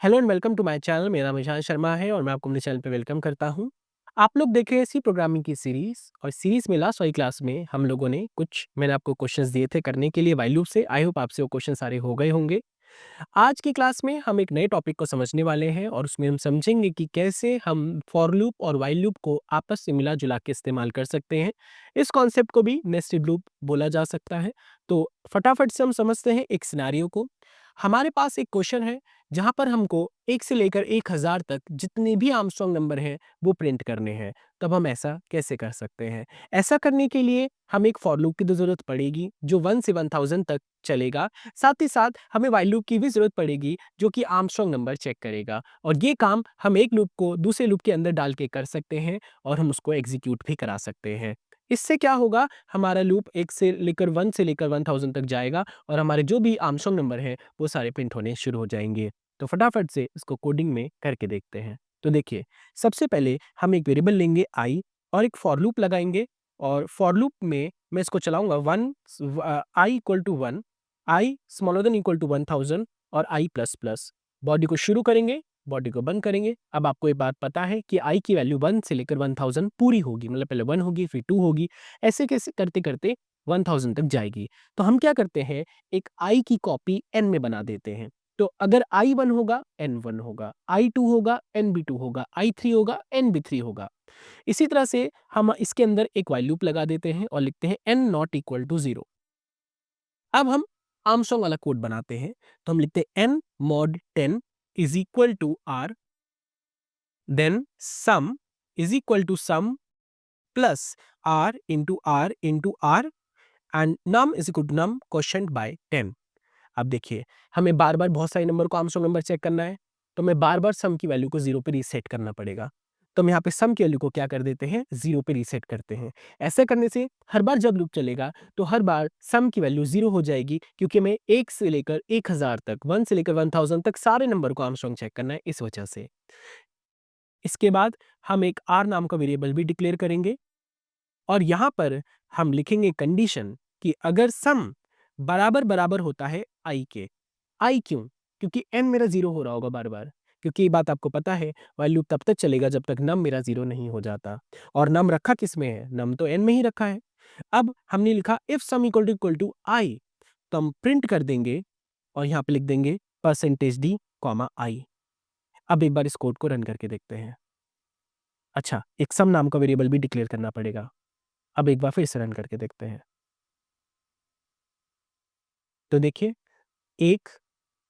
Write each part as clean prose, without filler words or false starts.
Hello and welcome to my channel. मेरा नाम ईशान शर्मा है और मैं आपको अपने चैनल पे वेलकम करता हूँ। आप लोग देख रहे हैं सी प्रोग्रामिंग की सीरीज़ और सीरीज़ में लास्ट वाली क्लास में हम लोगों ने कुछ मैंने आपको क्वेश्चंस दिए थे करने के लिए व्हाइल लूप से। आई होप आपसे वो क्वेश्चन सारे हो गए होंगे। आज की क्लास में हम एक नए टॉपिक को समझने वाले हैं और उसमें हम समझेंगे कि कैसे हम फॉर लूप और व्हाइल लूप को आपस से मिला-जुला के इस्तेमाल कर सकते हैं। इस कॉन्सेप्ट को भी नेस्टेड लूप बोला जा सकता है। तो फटाफट से हम समझते हैं एक सिनेरियो को। हमारे पास एक क्वेश्चन है जहाँ पर हमको 1 से लेकर 1000 तक जितने भी आर्मस्ट्रांग नंबर हैं वो प्रिंट करने हैं। तब हम ऐसा कैसे कर सकते हैं? ऐसा करने के लिए हमें एक फॉर लूप की तो ज़रूरत पड़ेगी जो 1 से 1000 तक चलेगा। साथ ही साथ हमें व्हाइल लूप की भी ज़रूरत पड़ेगी जो कि आर्मस्ट्रांग नंबर चेक करेगा और ये काम हम एक लूप को दूसरे लूप के अंदर डाल के कर सकते हैं और हम उसको एग्ज़ीक्यूट भी करा सकते हैं। इससे क्या होगा, हमारा लूप 1 से लेकर 1 से लेकर 1000 तक जाएगा और हमारे जो भी आर्मस्ट्रांग नंबर हैं वो सारे प्रिंट होने शुरू हो जाएँगे। तो फटाफट से इसको कोडिंग में करके देखते हैं। तो देखिए, सबसे पहले हम एक वेरिएबल लेंगे i और एक फॉर लूप लगाएँगे और फॉर लूप में मैं इसको चलाऊँगा i equal to 1, i smaller than equal to 1000 और i प्लस प्लस। बॉडी को शुरू करेंगे, बॉडी को बंद करेंगे। अब आपको ये बात पता है कि i की वैल्यू 1 से लेकर 1000 पूरी होगी, मतलब पहले 1 होगी, फिर 2 होगी, ऐसे कैसे करते-करते 1000 तक जाएगी। तो हम क्या करते हैं, एक i की कॉपी n में बना देते हैं। तो अगर i 1 होगा, n 1 होगा, i 2 होगा, n भी 2 होगा, i 3 होगा, n भी 3 होगा। इसी तरह से हम इसके अंदर एक व्हाइल लूप लगा देते हैं और लिखते हैं n नॉट इक्वल टू 0। अब हम आर्मस्ट्रांग वाला कोड बनाते हैं। तो हम लिखते हैं n mod 10 is equal to r, then sum is equal to sum plus r and num is equal to num quotient by 10। अब देखिए, हमें बार-बार बहुत सारे नंबर को आर्मस्ट्रांग नंबर चेक करना है, तो हमें बार-बार सम की वैल्यू को 0 पे रीसेट करना पड़ेगा। तो हम यहाँ पे सम की वैल्यू को क्या कर देते हैं, 0 पे रीसेट करते हैं। ऐसा करने से हर बार जब लूप चलेगा, तो हर बार सम की वैल्यू 0 हो जाएगी क्योंकि हमें 1 से लेकर 1000 तक, 1 से लेकर 1000 तक सारे नंबर को आर्मस्ट्रांग चेक करना है, इस वजह से। इसके बाद हम एक r नाम का वेरिएबल भी डिक्लेयर करेंगे और यहाँ पर हम लिखेंगे कंडीशन कि अगर सम बराबर-बराबर होता है i के। i क्यों? क्योंकि n मेरा 0 हो रहा होगा बार-बार। क्योंकि ये बात आपको पता है व्हाइल लूप तब तक चलेगा जब तक num मेरा 0 नहीं हो जाता और num रखा किसमें है? num तो n में ही रखा है। अब हमने लिखा if sum equal to i, तो हम प्रिंट कर देंगे और यहाँ पे लिख देंगे परसेंटेज d कॉमा i। अब एक बार इस कोड को रन करके देखते हैं। अच्छा, एक सम नाम का वेरिएबल भी डिक्लेयर करना पड़ेगा। अब एक बार फिर से रन करके देखते हैं। तो देखिए, 1,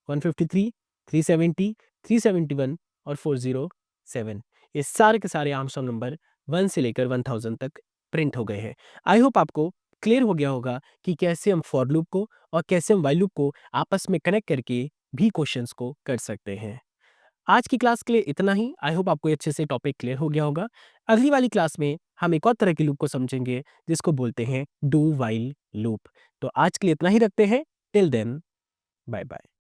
153, 370, 371 और 407, ये सारे के सारे आर्मस्ट्रांग नंबर 1 से लेकर 1000 तक प्रिंट हो गए हैं। आई होप आपको क्लियर हो गया होगा कि कैसे हम फॉर लूप को और कैसे हम व्हाइल लूप को आपस में कनेक्ट करके भी क्वेश्चंस को कर सकते हैं। आज की क्लास के लिए इतना ही। आई होप आपको ये अच्छे से टॉपिक क्लियर हो गया होगा। अगली वाली क्लास में हम एक और तरह के लूप को समझेंगे जिसको बोलते हैं डू व्हाइल लूप। तो आज के लिए इतना ही रखते हैं। Till then, bye bye.